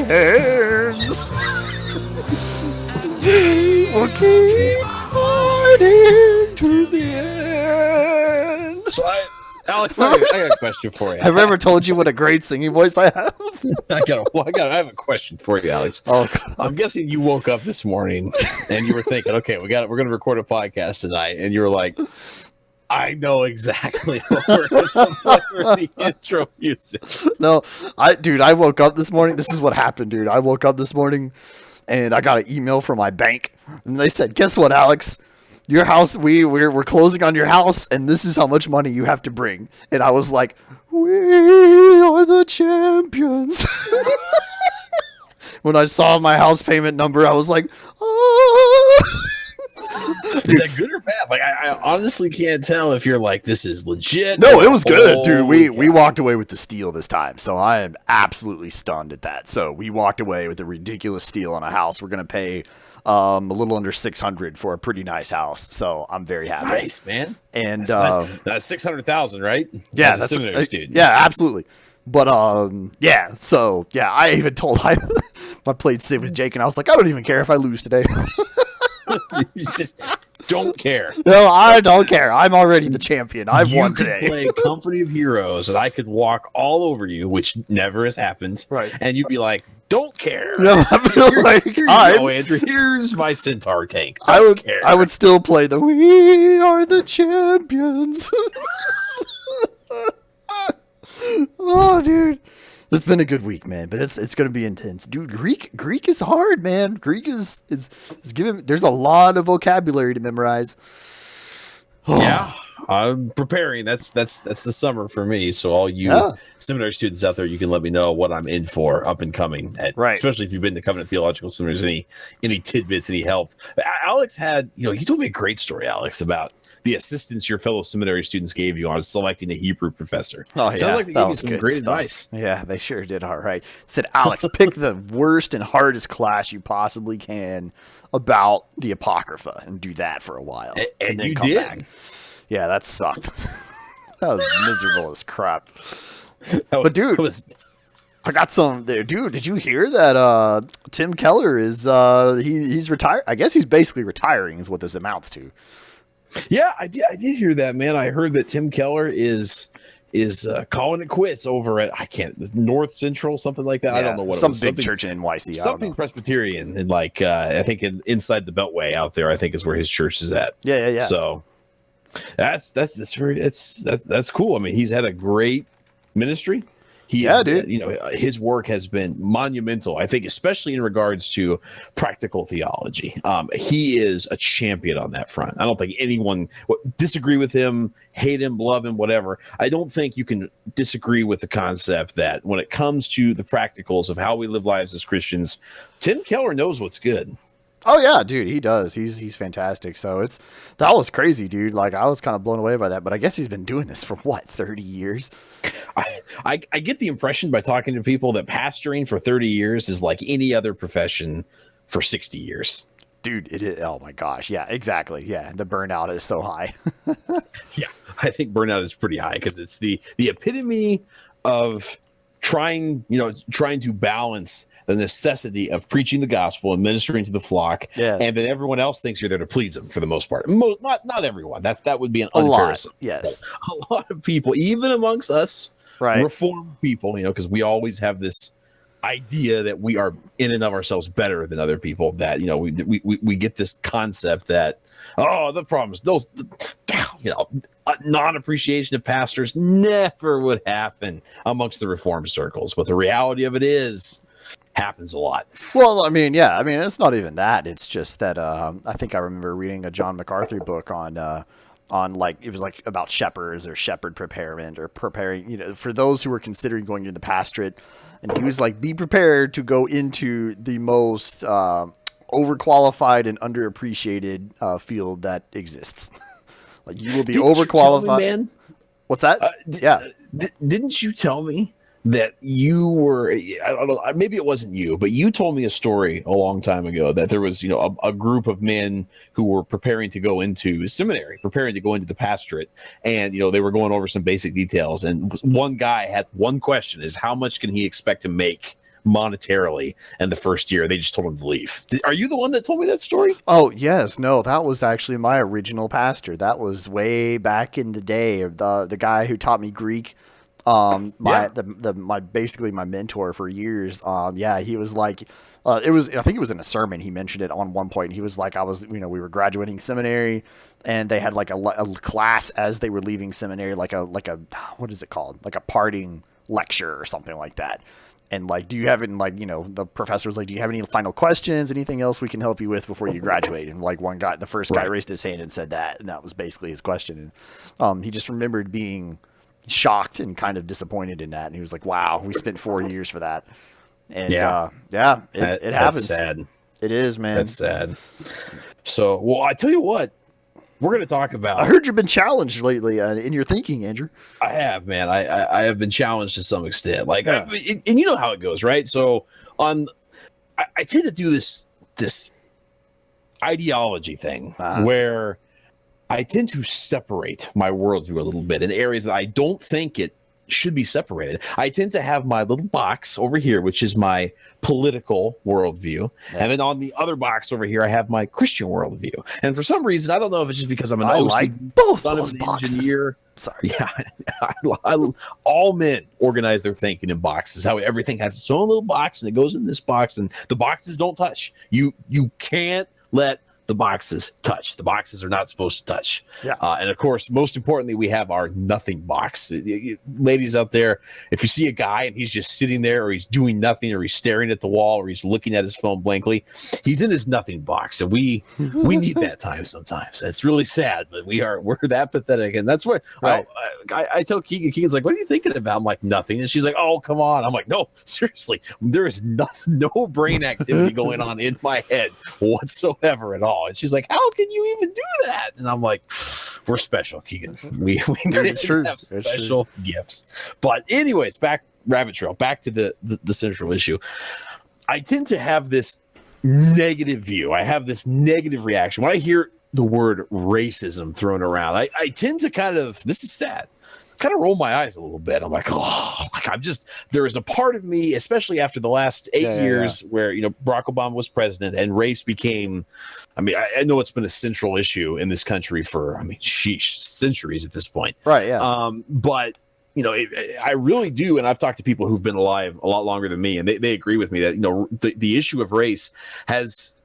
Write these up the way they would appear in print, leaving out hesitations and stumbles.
We will keep fighting to the end. So Alex, I got a question for you. Have I ever told you what a great singing voice I have? I have a question for you, Alex. Oh, I'm guessing you woke up this morning and you were thinking, okay, we're going to record a podcast tonight, and you were like, I know exactly what we're going to play for the intro music. No, I woke up this morning. This is what happened, dude. I woke up this morning and I got an email from my bank, and they said, "Guess what, Alex? Your house, we're closing on your house, and this is how much money you have to bring." And I was like, "We are the champions." When I saw my house payment number, I was like, "Oh." Is that good or bad? Like, I honestly can't tell if you're like, this is legit. No, it was good, dude. We walked away with the steal this time, so I am absolutely stunned at that. So we walked away with a ridiculous steal on a house. We're gonna pay a little under $600 for a pretty nice house, so I'm very happy. Nice, man. And that's 600,000, right? Yeah, that's a seminary student. Yeah, absolutely. But yeah. So yeah, I even told I played Sid with Jake, and I was like, I don't even care if I lose today. You just don't care. No, I don't care. I'm already the champion. I've won today. You could play Company of Heroes, and I could walk all over you, which never has happened. Right. And you'd be like, don't care. No, I feel like here you go, Andrew. Here's my Centaur tank. I would still play the "We Are the Champions." Oh, dude. It's been a good week, man, but it's going to be intense. Dude, Greek is hard, man. Greek is giving, there's a lot of vocabulary to memorize. Yeah, I'm preparing. That's the summer for me. So all you seminary students out there, you can let me know what I'm in for up and coming. Right. Especially if you've been to Covenant Theological Seminaries, any tidbits, any help. Alex had, you told me a great story, Alex, about the assistance your fellow seminary students gave you on selecting a Hebrew professor. Oh, yeah. Sounds like they gave you some great advice. Yeah, they sure did. All right. Said, Alex, pick the worst and hardest class you possibly can about the Apocrypha and do that for a while. And then you come did. back. Yeah, that sucked. That was miserable as crap. But dude, I got some there. Dude, did you hear that Tim Keller is he's retired? I guess he's basically retiring is what this amounts to. Yeah, I did hear that, man. I heard that Tim Keller is calling it quits over at North Central, something like that. Yeah, I don't know what some big church in NYC. Something Presbyterian, and I think inside the Beltway out there, I think is where his church is at. Yeah. So that's cool. I mean, he's had a great ministry. Dude. His work has been monumental, I think, especially in regards to practical theology. He is a champion on that front. I don't think anyone disagree with him, hate him, love him, whatever. I don't think you can disagree with the concept that when it comes to the practicals of how we live lives as Christians, Tim Keller knows what's good. Oh yeah, dude, he does. He's fantastic. So that was crazy, dude. Like, I was kind of blown away by that, but I guess he's been doing this for 30 years. I get the impression by talking to people that pastoring for 30 years is like any other profession for 60 years. Dude, it is. Oh my gosh. Yeah, exactly. Yeah. The burnout is so high. Yeah. I think burnout is pretty high because it's the epitome of trying to balance the necessity of preaching the gospel and ministering to the flock, and then everyone else thinks you're there to please them for the most part. Not everyone. That would be an unfair assumption. Yes, a lot of people, even amongst us, right, Reformed people, because we always have this idea that we are in and of ourselves better than other people. That we get this concept that the problem is those non-appreciation of pastors never would happen amongst the Reformed circles, but the reality of it is. Happens a lot. Well, I mean, yeah. I mean, it's not even that. It's just that I think I remember reading a John McCarthy book on like, it was like about shepherds or shepherd preparement or preparing, for those who were considering going into the pastorate. And he was like, be prepared to go into the most overqualified and underappreciated field that exists. Like, you will be overqualified. You tell me, man? What's that? Yeah. Didn't you tell me that you were, I don't know, maybe it wasn't you, but you told me a story a long time ago that there was, a group of men who were preparing to go into seminary, preparing to go into the pastorate. And, they were going over some basic details. And one guy had one question is, how much can he expect to make monetarily in the first year. They just told him to leave. Are you the one that told me that story? Oh, yes. No, that was actually my original pastor. That was way back in the day. The guy who taught me Greek, my basically my mentor for years. Yeah, he was like, I think it was in a sermon. He mentioned it on one point. He was like, we were graduating seminary, and they had like a class as they were leaving seminary, like a what is it called? Like a parting lecture or something like that. And like, do you have it? And like, the professor was like, do you have any final questions? Anything else we can help you with before you graduate? And like the first guy raised his hand and said that, and that was basically his question. And he just remembered being shocked and kind of disappointed in that. And he was like, wow, we spent 4 years for that. And it happens. That's sad. It is, man. That's sad. So, well, I tell you what, we're going to talk about. I heard you've been challenged lately in your thinking, Andrew. I have, man. I have been challenged to some extent. Like, and you know how it goes, right? So, I tend to do this ideology thing where I tend to separate my worldview a little bit in areas that I don't think it should be separated. I tend to have my little box over here, which is my political worldview. Yeah. And then on the other box over here, I have my Christian worldview. And for some reason, I don't know if it's just because I'm an OC, like both those boxes. Engineer. Sorry. Yeah. All men organize their thinking in boxes. How everything has its own little box, and it goes in this box, and the boxes don't touch. You can't let the boxes touch. The boxes are not supposed to touch. Yeah. And of course, most importantly, we have our nothing box. Ladies out there, if you see a guy and he's just sitting there, or he's doing nothing, or he's staring at the wall, or he's looking at his phone blankly, he's in his nothing box. And we need that time sometimes. It's really sad, but we're that pathetic. And that's what I tell Keegan. Keegan's like, what are you thinking about? I'm like, nothing. And she's like, oh, come on. I'm like, no, seriously, there is no brain activity going on in my head whatsoever at all. And she's like, how can you even do that? And I'm like, we're special, Keegan. We have special gifts. But anyways, back rabbit trail, back to the central issue. I tend to have this negative view. I have this negative reaction. When I hear the word racism thrown around, I tend to this is sad, kind of roll my eyes a little bit. I'm like, there is a part of me, especially after the last 8 years where, Barack Obama was president and race became, I know it's been a central issue in this country for, centuries at this point. Right. Yeah. But I really do. And I've talked to people who've been alive a lot longer than me, and they agree with me that, the issue of race has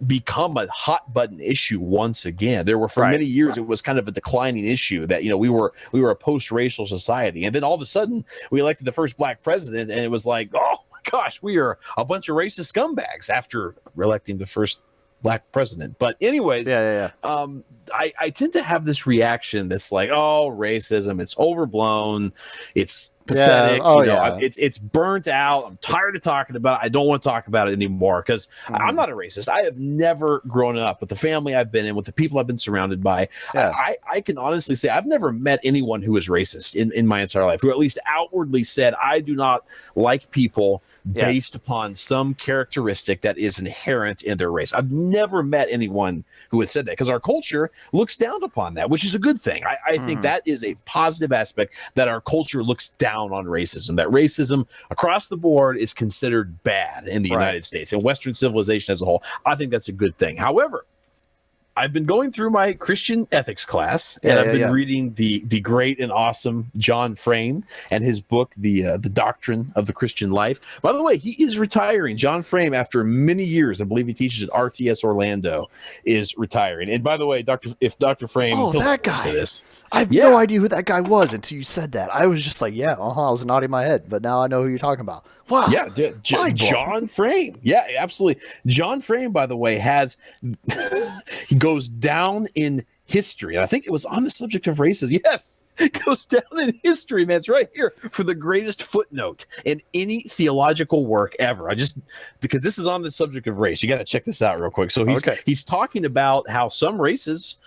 become a hot button issue once again. There were for many years it was kind of a declining issue that we were a post-racial society, and then all of a sudden we elected the first black president, and it was like, oh my gosh, we are a bunch of racist scumbags after electing the first black president. But anyways, I tend to have this reaction that's like, oh, racism, it's overblown, it's pathetic. It's burnt out. I'm tired of talking about it. I don't want to talk about it anymore because I'm not a racist. I have never grown up with the family I've been in, with the people I've been surrounded by. I can honestly say I've never met anyone who is racist in my entire life, who at least outwardly said, I do not like people based upon some characteristic that is inherent in their race. I've never met anyone who has said that, because our culture looks down upon that, which is a good thing. I think that is a positive aspect, that our culture looks down on racism, that racism across the board is considered bad in the United States and Western civilization as a whole. I think that's a good thing. However, I've been going through my Christian ethics class, and I've been reading the great and awesome John Frame and his book, the Doctrine of the Christian Life. By the way, he is retiring. John Frame, after many years, I believe he teaches at RTS Orlando, is retiring. And by the way, Dr. Frame, that guy. I have no idea who that guy was until you said that. I was just like, I was nodding my head, but now I know who you're talking about. Wow. Yeah, John Frame. Yeah, absolutely. John Frame, by the way, he goes down in history. And I think it was on the subject of racism. Yes, it goes down in history, man. It's right here for the greatest footnote in any theological work ever. Because this is on the subject of race. You got to check this out real quick. So he's talking about how some races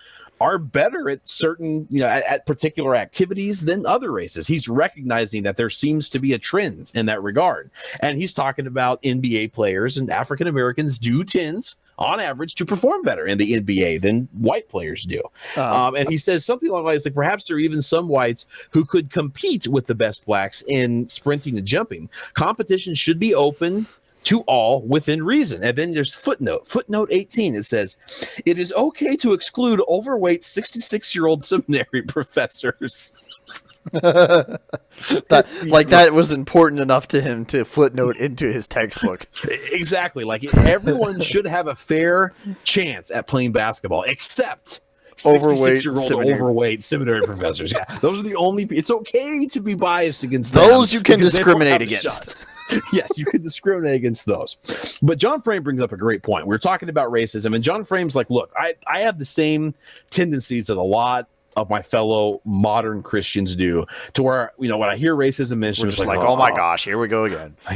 are better at certain, at particular activities than other races. He's recognizing that there seems to be a trend in that regard. And he's talking about NBA players and African Americans do tend, on average, to perform better in the NBA than white players do. And he says something along the lines like, perhaps there are even some whites who could compete with the best blacks in sprinting and jumping. Competition should be open to all within reason. And then there's footnote 18. It says, it is okay to exclude overweight 66-year-old seminary professors. that was important enough to him to footnote into his textbook. Exactly. Like, everyone should have a fair chance at playing basketball, except 66-year-old seminary professors. Yeah, those are the only. It's okay to be biased against those. You can discriminate against. Yes, you can discriminate against those. But John Frame brings up a great point. We're talking about racism, and John Frame's like, look, I have the same tendencies that a lot of my fellow modern Christians do, to where, when I hear racism mentioned, it's like, oh my gosh, here we go again. But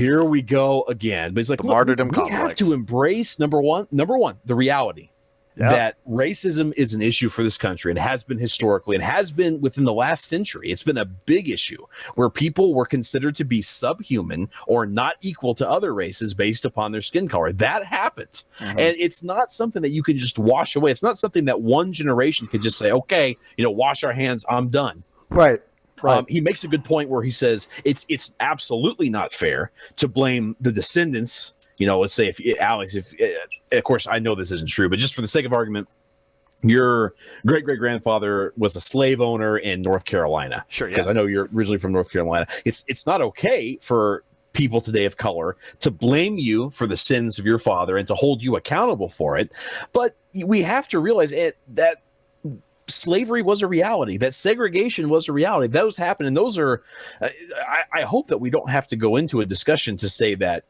he's like, the martyrdom we complex. have to embrace number one, the reality that racism is an issue for this country, and has been historically, and has been within the last century. It's been a big issue where people were considered to be subhuman or not equal to other races based upon their skin color. That happens. And it's not something that you can just wash away. It's not something that one generation could just say, okay, wash our hands, I'm done. Right. He makes a good point where he says it's absolutely not fair to blame the descendants. Let's say if of course I know this isn't true, but just for the sake of argument, your great-great-grandfather was a slave owner in North Carolina. Sure, because I know you're originally from North Carolina. It's not okay for people today of color to blame you for the sins of your father and to hold you accountable for it. But we have to realize that slavery was a reality, that segregation was a reality. Those happened, and those are I hope that we don't have to go into a discussion to say that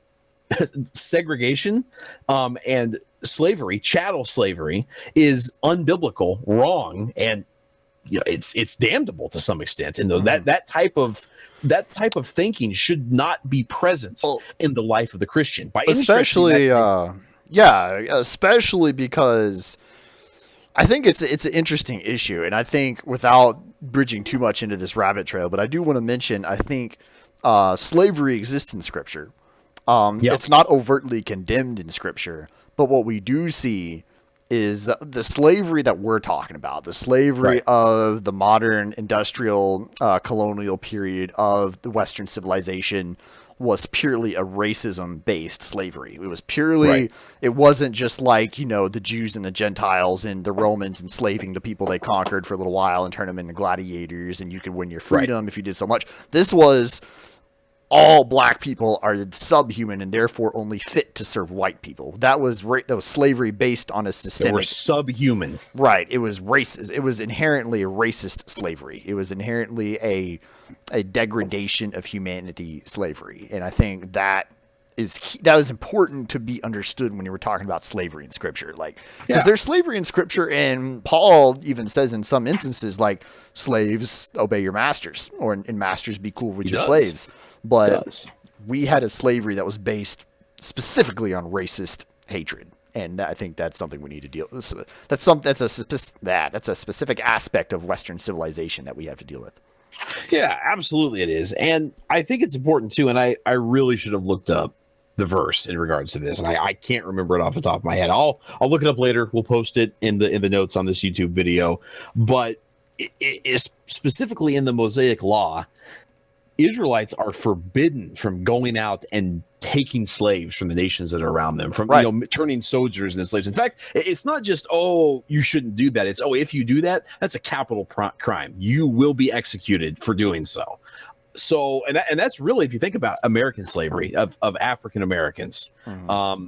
segregation and slavery, chattel slavery, is unbiblical, wrong, and it's damnable to some extent. And that type of thinking should not be present in the life of the Christian, by especially because I think it's an interesting issue, and I think, without bridging too much into this rabbit trail, but I do want to mention, I think slavery exists in Scripture. It's not overtly condemned in Scripture, but what we do see is the slavery that we're talking about, the slavery of the modern industrial colonial period of the Western civilization, was purely a racism-based slavery. It was purely, it wasn't just like, the Jews and the Gentiles and the Romans enslaving the people they conquered for a little while and turn them into gladiators, and you could win your freedom if you did so much. This was, all black people are subhuman and therefore only fit to serve white people. That was slavery based on a systemic. They were subhuman. Right. It was racist. It was inherently a racist slavery. It was inherently a degradation of humanity slavery. And I think that is important to be understood when you were talking about slavery in Scripture. Because there's slavery in Scripture, and Paul even says in some instances, like, slaves, obey your masters, and masters, be cool with your slaves. But we had a slavery that was based specifically on racist hatred, and I think that's something we need to deal with. That's a specific aspect of Western civilization that we have to deal with. Yeah, absolutely it is. And I think it's important too, and I really should have looked up the verse in regards to this, and I can't remember it off the top of my head. I'll look it up later. We'll post it in the notes on this YouTube video. But it is specifically in the Mosaic Law, Israelites are forbidden from going out and taking slaves from the nations that are around them, from turning soldiers into slaves. In fact, it's not just, you shouldn't do that. It's, if you do that, that's a capital crime. You will be executed for doing so. So, and that's really, if you think about American slavery of African Americans,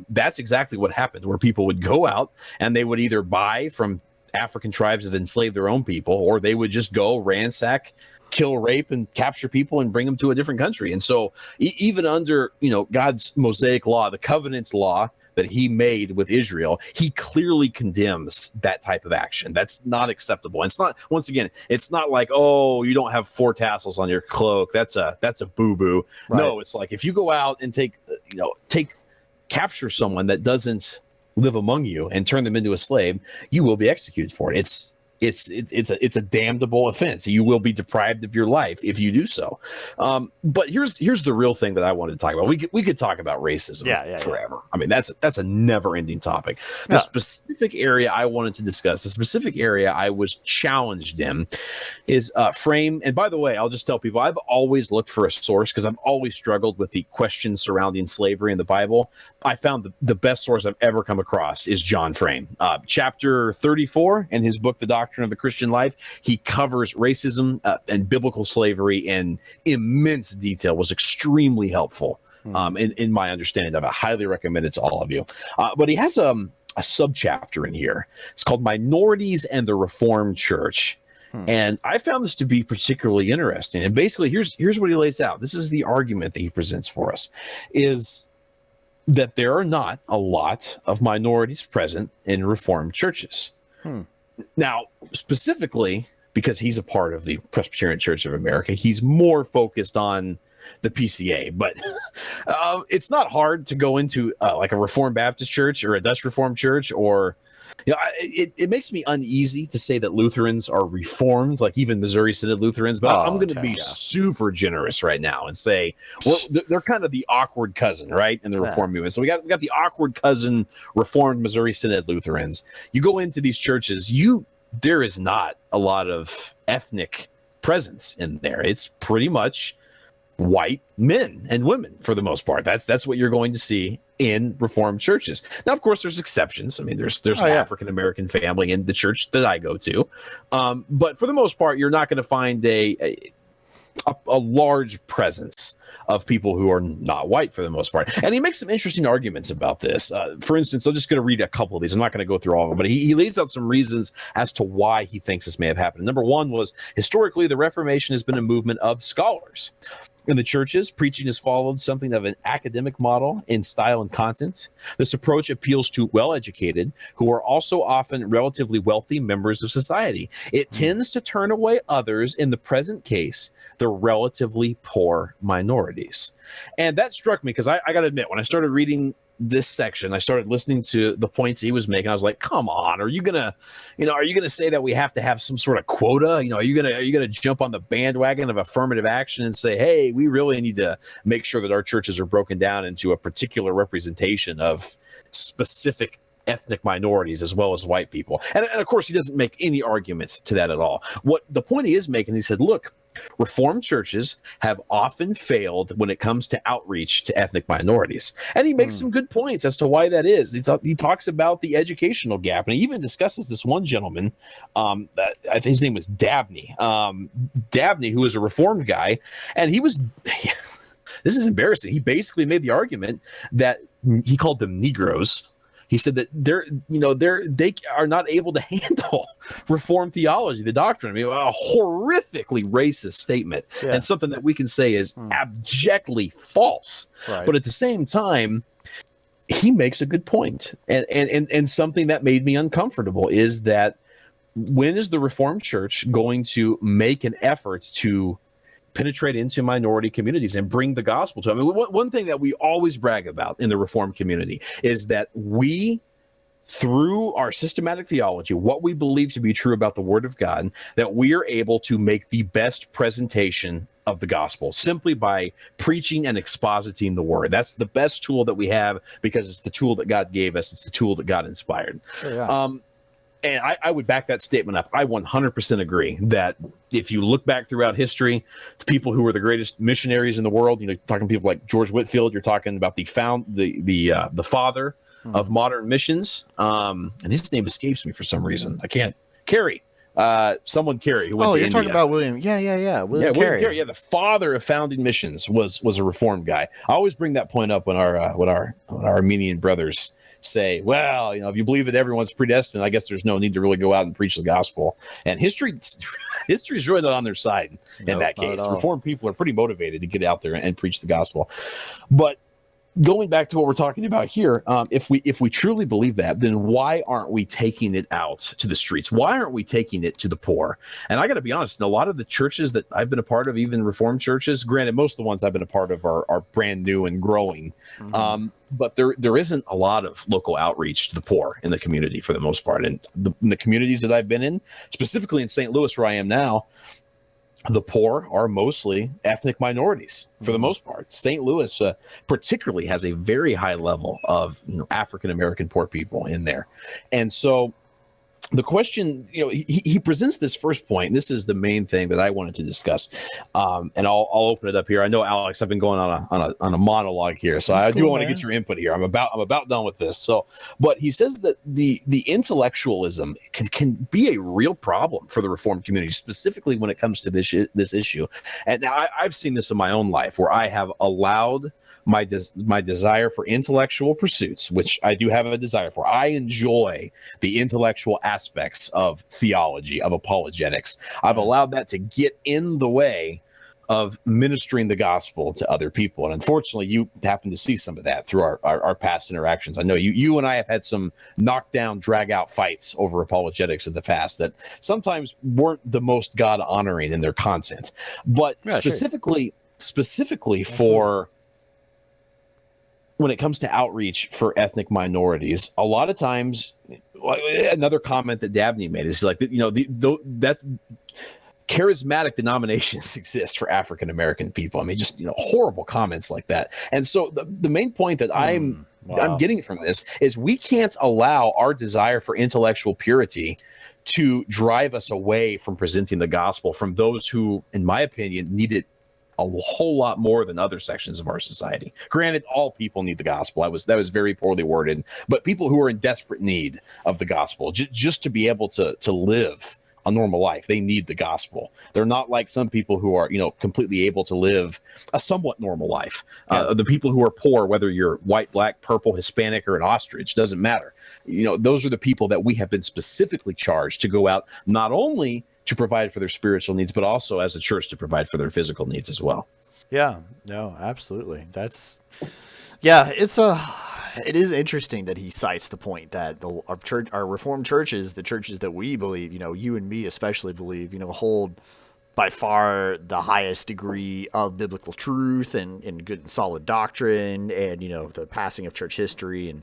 that's exactly what happened, where people would go out and they would either buy from African tribes that enslaved their own people, or they would just go ransack, kill, rape, and capture people and bring them to a different country. And so even under, God's Mosaic law, the covenant law that he made with Israel, he clearly condemns that type of action. That's not acceptable. And it's not, once again, it's not like, you don't have 4 tassels on your cloak. That's a boo-boo. Right. No, it's like, if you go out and capture someone that doesn't live among you and turn them into a slave, you will be executed for it. it's a damnable offense. You will be deprived of your life if you do so. But here's the real thing that I wanted to talk about. We could talk about racism forever. I mean, that's a never ending topic. The specific area I wanted to discuss, the specific area I was challenged in, is frame. And by the way, I'll just tell people I've always looked for a source because I've always struggled with the questions surrounding slavery in the Bible. I found the best source I've ever come across is John Frame, chapter 34 in his book, The Doctrine of the Christian Life. He covers racism and biblical slavery in immense detail. Was extremely helpful in my understanding of it. I highly recommend it to all of you. But he has a subchapter in here. It's called Minorities and the Reformed Church. And I found this to be particularly interesting. And basically, here's what he lays out. This is the argument that he presents for us, is that there are not a lot of minorities present in Reformed churches. Now, specifically, because he's a part of the Presbyterian Church of America, he's more focused on the PCA. But it's not hard to go into like a Reformed Baptist church or a Dutch Reformed church, or it makes me uneasy to say that Lutherans are Reformed, like even Missouri Synod Lutherans. But I'm going to be super generous right now and say they're kind of the awkward cousin, right, in the Reformed movement. So we got the awkward cousin Reformed Missouri Synod Lutherans. You go into these churches, there is not a lot of ethnic presence in there. It's pretty much white men and women for the most part. That's what you're going to see in Reformed churches. Now, of course, there's exceptions. I mean, there's an African American family in the church that I go to, but for the most part, you're not going to find a large presence of people who are not white for the most part. And he makes some interesting arguments about this. For instance, I'm just going to read a couple of these. I'm not going to go through all of them, but he lays out some reasons as to why he thinks this may have happened. Number one was, historically, the Reformation has been a movement of scholars. In the churches, preaching has followed something of an academic model in style and content. This approach appeals to well-educated, who are also often relatively wealthy members of society. It tends to turn away others, in the present case, the relatively poor minorities. And that struck me because I got to admit, when I started reading this section, I started listening to the points he was making. I was like, come on, are you gonna say that we have to have some sort of quota? Are you gonna jump on the bandwagon of affirmative action and say, hey, we really need to make sure that our churches are broken down into a particular representation of specific ethnic minorities as well as white people? And of course, he doesn't make any argument to that at all. What the point he is making, he said, look, Reformed churches have often failed when it comes to outreach to ethnic minorities. And he makes some good points as to why that is. He talks about the educational gap, and he even discusses this one gentleman, I think his name was Dabney. Dabney, who was a Reformed guy, and he was... This is embarrassing. He basically made the argument that he called them Negroes. He said that they are not able to handle Reformed theology, the doctrine. I mean, a horrifically racist statement, and something that we can say is abjectly false. Right. But at the same time, he makes a good point. And something that made me uncomfortable is that when is the Reformed Church going to make an effort to penetrate into minority communities and bring the gospel to them? I mean, one thing that we always brag about in the Reformed community is that we, through our systematic theology, what we believe to be true about the Word of God, that we are able to make the best presentation of the gospel simply by preaching and expositing the Word. That's the best tool that we have because it's the tool that God gave us. It's the tool that God inspired. Sure, yeah. And I would back that statement up. I 100% agree that if you look back throughout history, the people who were the greatest missionaries in the world, you're talking people like George Whitefield, you're talking about the father of modern missions. And his name escapes me for some reason. I can't. Carey. Someone Carey who went to India. Talking about William. William Carey. Yeah, the father of founding missions was a Reformed guy. I always bring that point up when our Armenian brothers say, well, if you believe that everyone's predestined, I guess there's no need to really go out and preach the gospel. And history's really not on their side in that case. Reformed people are pretty motivated to get out there and preach the gospel. But going back to what we're talking about here, if we truly believe that, then why aren't we taking it out to the streets? Why aren't we taking it to the poor? And I got to be honest, in a lot of the churches that I've been a part of, even Reformed churches, granted, most of the ones I've been a part of are brand new and growing, but there isn't a lot of local outreach to the poor in the community for the most part. And in the communities that I've been in, specifically in St. Louis, where I am now, the poor are mostly ethnic minorities for the most part. St. Louis particularly has a very high level of African-American poor people in there. And so the question, he presents this first point, and this is the main thing that I wanted to discuss. And I'll open it up here. I know, Alex, I've been going on a monologue here, so I do want to get your input here. I'm about done with this. So, but he says that the intellectualism can be a real problem for the Reformed community, specifically when it comes to this issue. And now I've seen this in my own life, where I have allowed my desire for intellectual pursuits, which I do have a desire for. I enjoy the intellectual aspects of theology, of apologetics. I've allowed that to get in the way of ministering the gospel to other people. And unfortunately, you happen to see some of that through our past interactions. I know you and I have had some knockdown, drag out fights over apologetics in the past that sometimes weren't the most God honoring in their content, but specifically for when it comes to outreach for ethnic minorities, a lot of times, another comment that Dabney made is like, that's charismatic denominations exist for African-American people. I mean, just, horrible comments like that. And so the main point that I'm getting from this is we can't allow our desire for intellectual purity to drive us away from presenting the gospel from those who, in my opinion, need it a whole lot more than other sections of our society. Granted, all people need the gospel. That was very poorly worded, but people who are in desperate need of the gospel, just to be able to live a normal life, they need the gospel. They're not like some people who are, completely able to live a somewhat normal life. The people who are poor, whether you're white, black, purple, Hispanic, or an ostrich, doesn't matter. Those are the people that we have been specifically charged to go out, not only to provide for their spiritual needs, but also as a church to provide for their physical needs as well. Yeah, no, absolutely. It is interesting that he cites the point that our Reformed churches, the churches that we believe, you and me especially believe, hold by far the highest degree of biblical truth and good and solid doctrine and, the passing of church history and,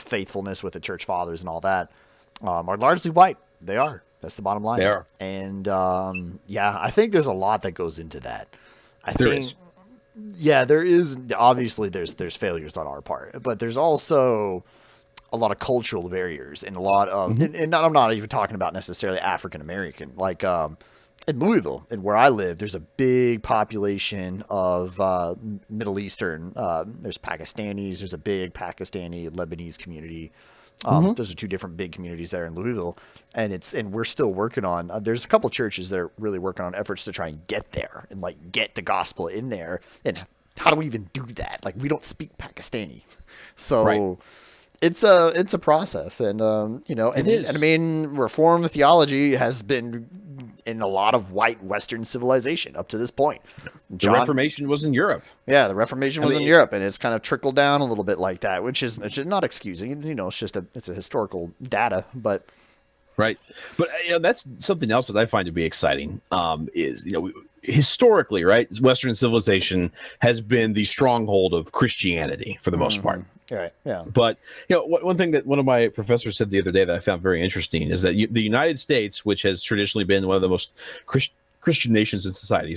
faithfulness with the church fathers and all that, are largely white. They are. That's the bottom line. They are. And, I think there's a lot that goes into that. There is. Yeah, there is. Obviously, there's failures on our part, but there's also a lot of cultural barriers and a lot of, and I'm not even talking about necessarily African American. Like in Louisville, and where I live, there's a big population of Middle Eastern. There's Pakistanis. There's a big Pakistani Lebanese community. Those are two different big communities there in Louisville, and we're still working on. There's a couple churches that are really working on efforts to try and get there and get the gospel in there. And how do we even do that? Like, we don't speak Pakistani, so it's a process. And it is. And I mean, Reformed theology has been in a lot of white Western civilization up to this point. The Reformation was in Europe. Yeah, the Reformation was in Europe, and it's kind of trickled down a little bit like that, which is not excusing. It's just it's a historical data, but right. But that's something else that I find to be exciting. Is historically, right, Western civilization has been the stronghold of Christianity for the most part. Right. Yeah. But one thing that one of my professors said the other day that I found very interesting is that the United States, which has traditionally been one of the most Christian nations in society,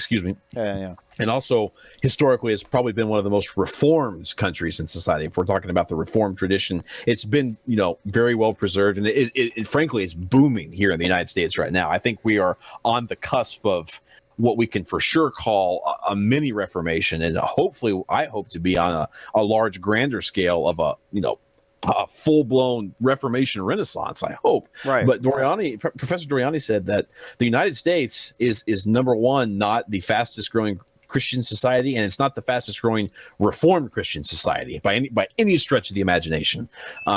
and also historically has probably been one of the most reformed countries in society. If we're talking about the Reformed tradition, it's been very well preserved, and it frankly is booming here in the United States right now. I think we are on the cusp of what we can for sure call a mini Reformation, and hopefully, I hope to be on a large, grander scale of a full-blown Reformation Renaissance, I hope. Right. But Professor Doriani said that the United States is number one, not the fastest growing Christian society, and it's not the fastest growing Reformed Christian society by any stretch of the imagination.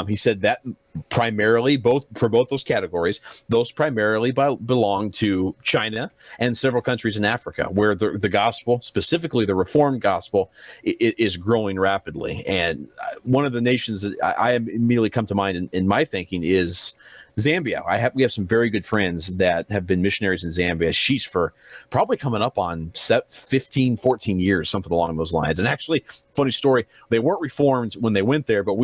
He said that primarily, both those categories, those primarily belong to China and several countries in Africa, where the gospel, specifically the Reformed gospel, is growing rapidly. And one of the nations that I immediately come to mind in my thinking is Zambia. We have some very good friends that have been missionaries in Zambia. She's for probably coming up on 15, 14 years, something along those lines. And actually, funny story, they weren't Reformed when they went there, but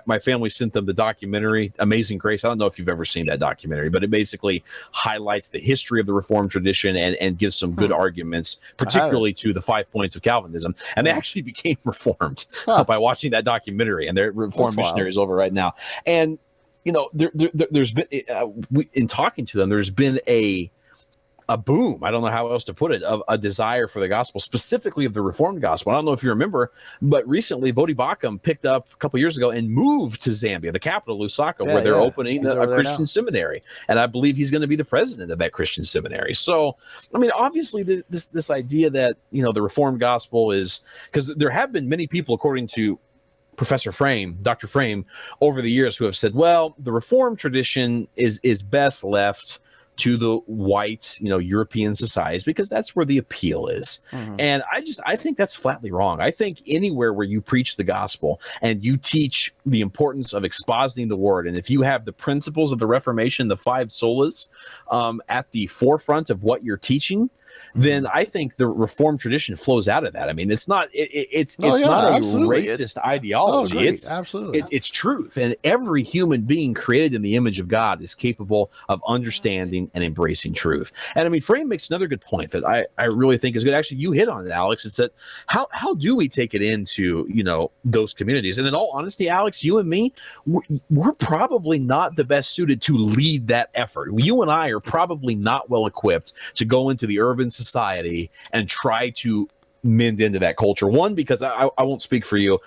my family sent them the documentary Amazing Grace. I don't know if you've ever seen that documentary, but it basically highlights the history of the Reformed tradition and gives some good arguments, particularly to the 5 points of Calvinism. And they actually became Reformed by watching that documentary, and they're Reformed missionaries over right now. And there's been in talking to them, there's been a boom. I don't know how else to put it, of a desire for the gospel, specifically of the Reformed gospel. I don't know if you remember, but recently Vodi Bakum picked up a couple years ago and moved to Zambia, the capital, Lusaka, where they're opening a Christian seminary. And I believe he's going to be the president of that Christian seminary. So, I mean, obviously this idea that, the Reformed gospel is, because there have been many people, according to Professor Frame, Dr. Frame, over the years who have said, well, the Reformed tradition is best left to the white, European societies, because that's where the appeal is. And I think that's flatly wrong. I think anywhere where you preach the gospel and you teach the importance of expositing the word, and if you have the principles of the Reformation, the 5 solas, at the forefront of what you're teaching, then I think the Reformed tradition flows out of that. I mean, it's not not a racist ideology. It's truth, and every human being created in the image of God is capable of understanding and embracing truth. And I mean, Frame makes another good point that I really think is good. Actually, you hit on it, Alex. It's that how do we take it into those communities? And in all honesty, Alex, you and me, we're probably not the best suited to lead that effort. You and I are probably not well equipped to go into the urban society and try to mend into that culture. One, because I won't speak for you.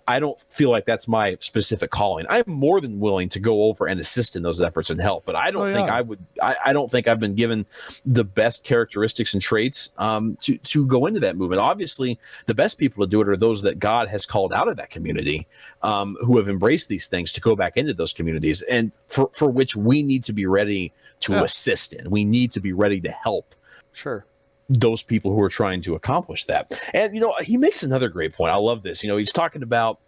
I don't feel like that's my specific calling. I'm more than willing to go over and assist in those efforts and help, but I don't think I would. I don't think I've been given the best characteristics and traits to go into that movement. Obviously, the best people to do it are those that God has called out of that community, who have embraced these things to go back into those communities, and for which we need to be ready to assist in. We need to be ready to help. Sure. Those people who are trying to accomplish that. And, he makes another great point. I love this. He's talking about,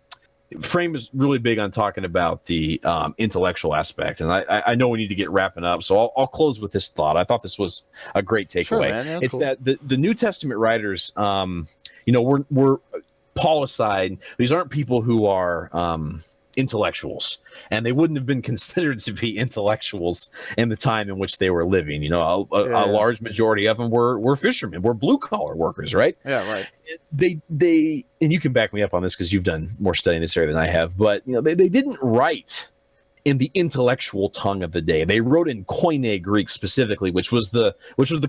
Frame is really big on talking about the intellectual aspect. And I know we need to get wrapping up. So I'll close with this thought. I thought this was a great takeaway. Sure, man. It's cool. That the New Testament writers, we're Paul aside, these aren't people who are intellectuals, and they wouldn't have been considered to be intellectuals in the time in which they were living. A large majority of them were fishermen, were blue collar workers, right? Yeah, right. They and you can back me up on this because you've done more study in this area than I have, but they didn't write in the intellectual tongue of the day. They wrote in Koine Greek specifically, which was the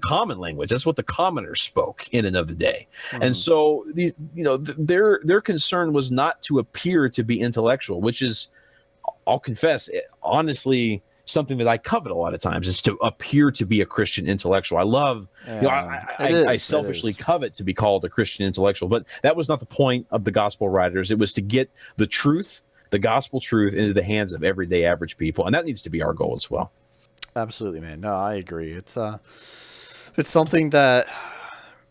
common language. That's what the commoners spoke in and of the day. And so these, their concern was not to appear to be intellectual, which is, I'll confess, honestly, something that I covet a lot of times, is to appear to be a Christian intellectual. I love, I selfishly covet to be called a Christian intellectual, but that was not the point of the gospel writers. It was to get the truth, the gospel truth, into the hands of everyday average people. And that needs to be our goal as well. Absolutely, man. No, I agree. It's something that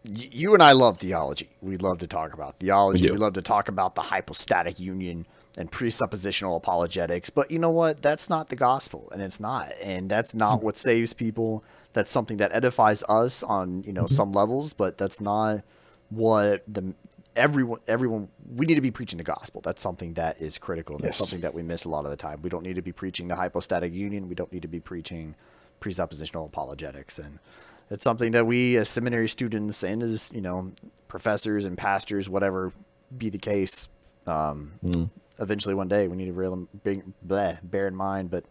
you and I love theology. We love to talk about theology. We love to talk about the hypostatic union and presuppositional apologetics. But you know what? That's not the gospel, and it's not. And that's not what saves people. That's something that edifies us on, some levels, but that's not what everyone we need to be preaching the gospel. That's something that is critical. That's something that we miss a lot of the time. We don't need to be preaching the hypostatic union. We don't need to be preaching presuppositional apologetics. And it's something that we as seminary students and as, professors and pastors, whatever be the case, eventually one day we need to bear in mind. But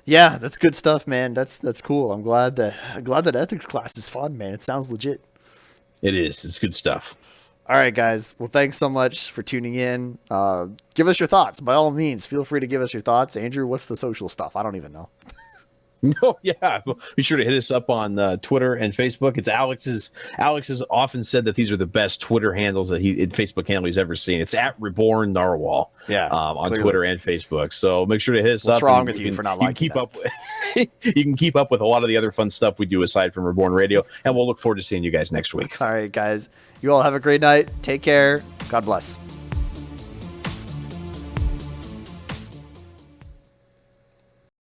yeah, that's good stuff, man. That's cool. I'm glad that ethics class is fun, man. It sounds legit. It is. It's good stuff. All right, guys. Well, thanks so much for tuning in. Give us your thoughts. By all means, feel free to give us your thoughts. Andrew, what's the social stuff? I don't even know. Oh yeah, be sure to hit us up on Twitter and Facebook. It's Alex's. Alex has often said that these are the best Twitter handles Facebook handle he's ever seen. It's at Reborn Narwhal. Yeah, on Twitter and Facebook. So make sure to hit us up. What's wrong with you for not liking keep up? You can keep up with a lot of the other fun stuff we do aside from Reborn Radio, and we'll look forward to seeing you guys next week. All right, guys. You all have a great night. Take care. God bless.